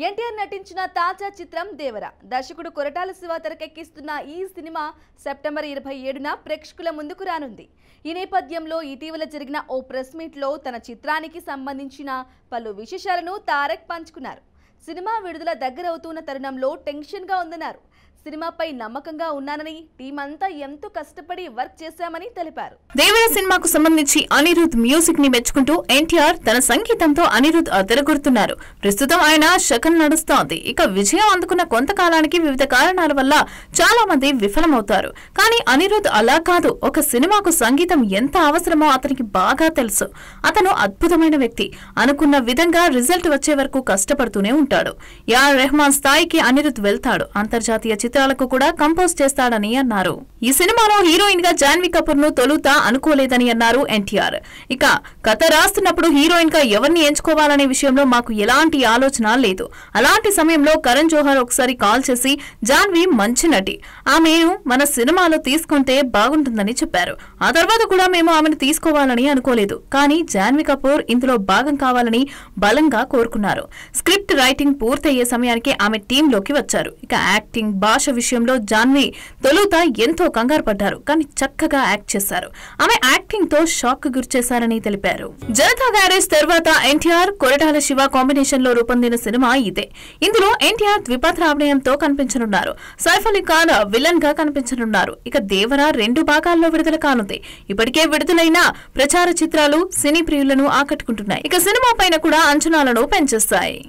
ఎన్టీఆర్ నటించిన తాజా చిత్రం దేవర. దర్శకుడు కొరటాల శివ తెరకెక్కిస్తున్న ఈ సినిమా సెప్టెంబర్ 27న ప్రేక్షకుల ముందుకు రానుంది. ఈ నేపథ్యంలో ఇటీవల జరిగిన ఓ ప్రెస్ మీట్లో తన చిత్రానికి సంబంధించిన పలు విశేషాలను తారక్ పంచుకున్నారు. సినిమా విడుదల దగ్గరవుతున్న తరుణంలో టెన్షన్గా ఉందన్నారు. సినిమాపై నమ్మకంగా ఉన్నానని, టీం అంతా ఎంతో కష్టపడి వర్క్ చేశామని తెలిపారు. దేవర సినిమాకు సంబంధించి అనిరుద్ మ్యూజిక్ ని మెచ్చుకుంటూ ఎన్టీఆర్ తన సంగీతంతో అనిరుద్ అదరగొడుతున్నారు. ప్రస్తుతం ఆయన శకం నడుస్తోంది. ఇక విజయం అందుకున్న కొంతకాలానికి వివిధ కారణాల వల్ల చాలా మంది విఫలమవుతారు. కానీ అనిరుద్ అలా కాదు. ఒక సినిమాకు సంగీతం ఎంత అవసరమో అతనికి బాగా తెలుసు. అతను అద్భుతమైన వ్యక్తి. అనుకున్న విధంగా రిజల్ట్ వచ్చే వరకు కష్టపడుతూనే ఉంటాడు. ఏఆర్ రెహమాన్ స్థాయికి అనిరుద్ వెళ్తాడు. అంతర్జాతీయ చిత్రాలకు కూడా కంపోజ్ చేస్తాడని అన్నారు. ఈ సినిమాలో హీరోయిన్ గా జాన్వీ కపూర్ ను తొలుత అనుకోలేదని అన్నారు ఎన్టీఆర్. ఇక కథ రాస్తున్నప్పుడు హీరోయిన్ గా ఎవరిని ఎంచుకోవాలనే విషయంలో మాకు ఎలాంటి ఆలోచన లేదు. అలాంటి సమయంలో కరణ్ జోహర్ ఒకసారి కాల్ చేసి జాన్వీ మంచి నటి, ఆమెను మన సినిమాలో తీసుకుంటే బాగుంటుందని చెప్పారు. ఆ తర్వాత కూడా మేము ఆమెను తీసుకోవాలని అనుకోలేదు. కానీ జాన్వీ కపూర్ ఇందులో భాగం కావాలని బలంగా కోరుకున్నారు. స్క్రిప్ట్ రైటింగ్ పూర్తయ్యే సమయానికి ఆమె టీంలోకి వచ్చారు. ఇక యాక్టింగ్ భాష విషయంలో జాన్వీ తొలుత ఎంతో కంగారు పడ్డారు. కానీ చక్కగా యాక్ట్ చేశారు. ఆమె యాక్టింగ్ తో షాక్ గురిచేశారని తెలిపారు. జనతా గ్యారేజ్ తర్వాత ఎన్టీఆర్ కొరటాల శివ కాంబినేషన్ లో రూపొందిన సినిమా ఇదే. ఇందులో ఎన్టీఆర్ ద్విపాత్రాభినయంతో కనిపించనున్నారు. సైఫ్ అలీ ఖాన్ విలన్ గా కనిపించనున్నారు. ఇక దేవర 2 భాగాల్లో విడుదల కానుంది. ఇప్పటికే విడుదలైన ప్రచార చిత్రాలు సినీ ప్రియులను ఆకట్టుకుంటున్నాయి. ఇక సినిమా పైన కూడా అంచనాలను పెంచేస్తాయి.